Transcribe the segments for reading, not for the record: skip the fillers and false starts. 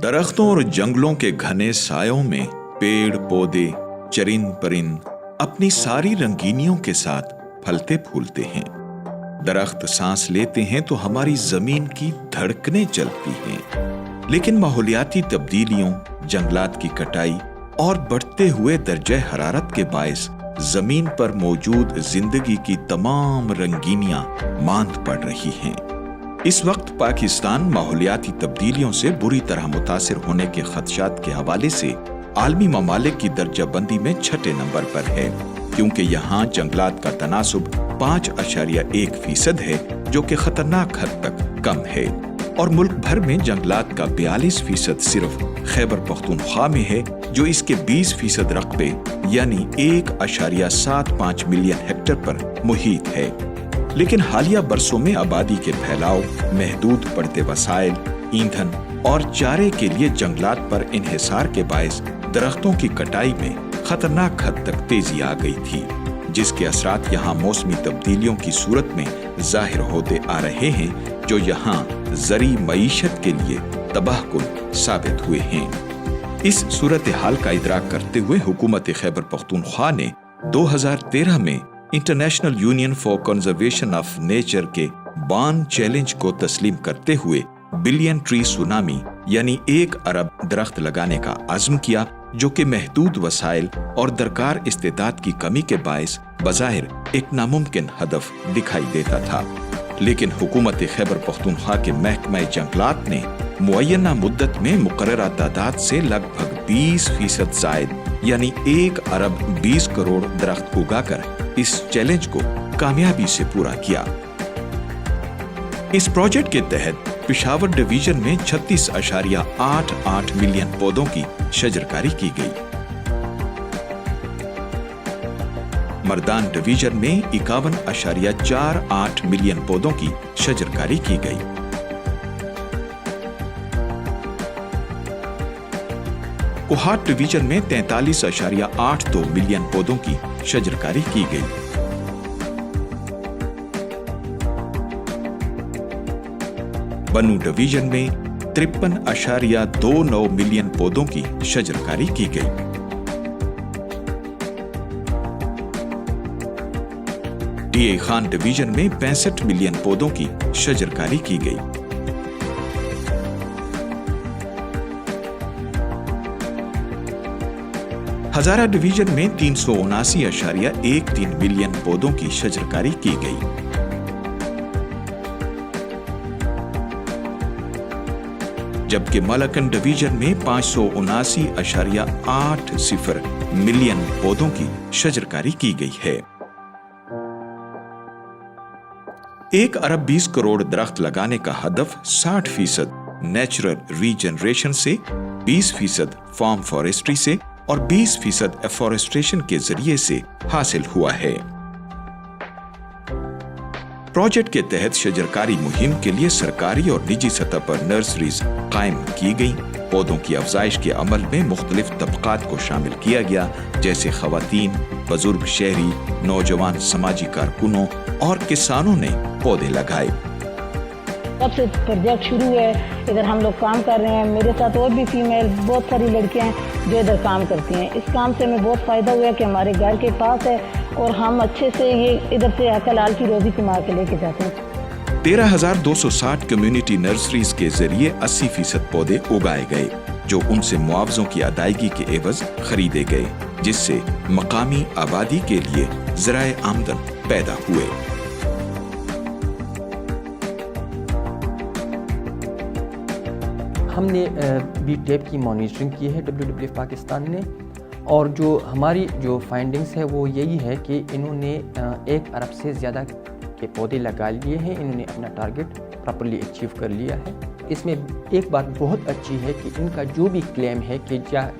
درختوں اور جنگلوں کے گھنے سایوں میں پیڑ پودے چرند پرند اپنی ساری رنگینیوں کے ساتھ پھلتے پھولتے ہیں۔ درخت سانس لیتے ہیں تو ہماری زمین کی دھڑکنیں چلتی ہیں، لیکن ماحولیاتی تبدیلیوں، جنگلات کی کٹائی اور بڑھتے ہوئے درجہ حرارت کے باعث زمین پر موجود زندگی کی تمام رنگینیاں ماند پڑ رہی ہیں۔ اس وقت پاکستان ماحولیاتی تبدیلیوں سے بری طرح متاثر ہونے کے خدشات کے حوالے سے عالمی ممالک کی درجہ بندی میں 6 نمبر پر ہے، کیونکہ یہاں جنگلات کا تناسب 5.1% ہے، جو کہ خطرناک حد تک کم ہے، اور ملک بھر میں جنگلات کا 42% صرف خیبر پختونخوا میں ہے، جو اس کے 20% رقبے یعنی 1.75 ملین ہیکٹر پر محیط ہے۔ لیکن حالیہ برسوں میں آبادی کے پھیلاؤ، محدود پڑتے وسائل، ایندھن اور چارے کے لیے جنگلات پر انحصار کے باعث درختوں کی کٹائی میں خطرناک حد تک تیزی آ گئی تھی، جس کے اثرات یہاں موسمی تبدیلیوں کی صورت میں ظاہر ہوتے آ رہے ہیں، جو یہاں زرعی معیشت کے لیے تباہ کن ثابت ہوئے ہیں۔ اس صورتحال کا ادراک کرتے ہوئے حکومت خیبر پختونخوا نے 2013 میں international union for conservation of nature کے بان چیلنج کو تسلیم کرتے ہوئے بلین ٹری سونامی یعنی 1 ارب درخت لگانے کا عزم کیا، جو کہ محدود وسائل اور درکار استعداد کی کمی کے باعث بظاہر ایک ناممکن ہدف دکھائی دیتا تھا۔ لیکن حکومت خیبر پختونخوا کے محکمہ جنگلات نے معینہ مدت میں مقررہ تعداد سے لگ بھگ 20% زائد یعنی 1 ارب 20 کروڑ درخت اگا کر اس چیلنج کو کامیابی سے پورا کیا۔ اس پروجیکٹ کے تحت پشاور ڈویژن میں 36.88 ملین پودوں کی شجرکاری کی گئی، مردان ڈویژن میں 51.48 ملین پودوں کی شجرکاری کی گئی۔ کوہاٹ ڈویژن میں 43.82 ملین پودوں کی شجرکاری کی گئی۔ بنو ڈویژن میں 53.29 ملین پودوں کی شجرکاری کی گئی۔ ڈی اے خان ڈویژن میں 65 ملین پودوں کی شجرکاری کی گئی۔ ہزارہ ڈویژن میں 379.13 ملین پودوں کی شجرکاری کی گئی۔ جبکہ ملاکن ڈویژن میں 579.80 ملین پودوں کی شجرکاری کی گئی ہے۔ 1 ارب 20 کروڑ درخت لگانے کا ہدف 60% نیچرل ری جنریشن سے، 20% فارم فارسٹری سے اور 20% ایفورسٹریشن کے ذریعے سے حاصل ہوا ہے۔ پروجیکٹ کے تحت شجرکاری مہم کے لیے سرکاری اور نجی سطح پر نرسریز قائم کی گئیں۔ پودوں کی افزائش کے عمل میں مختلف طبقات کو شامل کیا گیا، جیسے خواتین، بزرگ شہری، نوجوان سماجی کارکنوں اور کسانوں نے پودے لگائے۔ جب سے پروجیکٹ شروع ہے ادھر ہم لوگ کام کر رہے ہیں، میرے ساتھ اور بھی فیمیل بہت ساری لڑکیاں ہیں جو ادھر کام کرتی ہیں۔ اس کام سے ہمیں بہت فائدہ ہوا کہ ہمارے گھر کے پاس ہے اور ہم اچھے سے یہ ادھر سے حلال کی روزی کما کے لے کے جاتے ہیں۔ 13,260 کمیونٹی نرسریز کے ذریعے 80% پودے اگائے گئے، جو ان سے معاوضوں کی ادائیگی کے عوض خریدے گئے، جس سے مقامی آبادی کے لیے ذرائع آمدن پیدا ہوئے۔ ہم نے بی ٹیپ کی مانیٹرنگ کی ہے WWF پاکستان نے، اور جو ہماری جو فائنڈنگز ہے وہ یہی ہے کہ انہوں نے 1 ارب سے زیادہ کے پودے لگا لیے ہیں، انہوں نے اپنا ٹارگٹ پراپرلی اچیو کر لیا ہے۔ اس میں ایک بات بہت اچھی ہے کہ ان کا جو بھی کلیم ہے کہ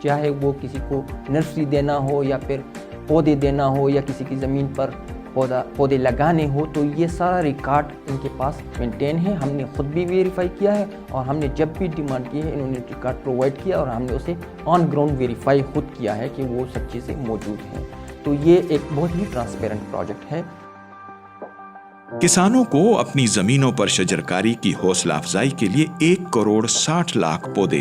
چاہے وہ کسی کو نرسری دینا ہو یا پھر پودے دینا ہو یا کسی کی زمین پر پودے لگانے ہو، تو یہ سارا ریکارڈ ان کے پاس مینٹین ہے۔ ہم نے خود بھی ویریفائی کیا ہے اور ہم نے جب بھی ڈیمانڈ کی ہے انہوں نے ریکارڈ پرووائڈ کیا اور ہم نے اسے آن گراؤنڈ ویریفائی خود کیا ہے کہ وہ سب چیزیں موجود ہیں۔ تو یہ ایک بہت ہی ٹرانسپیرنٹ پروجیکٹ ہے۔ کسانوں کو اپنی زمینوں پر شجرکاری کی حوصلہ افزائی کے لیے 1.60 کروڑ پودے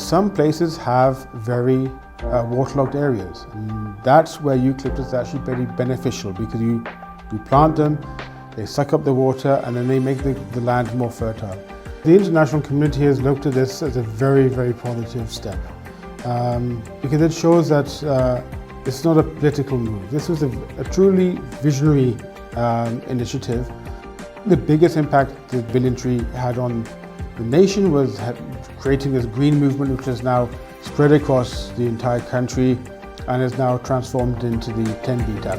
Some places have very waterlogged areas, and that's where eucalyptus is actually very beneficial, because you plant them, they suck up the water, and then they make the land more fertile. The international community has looked at this as a very, very positive step, because it shows that it's not a political move. This was a truly visionary initiative. The biggest impact the Billion Tree had on the nation was creating this green movement, which is now spread across the entire country and is now transformed into the 10B tab.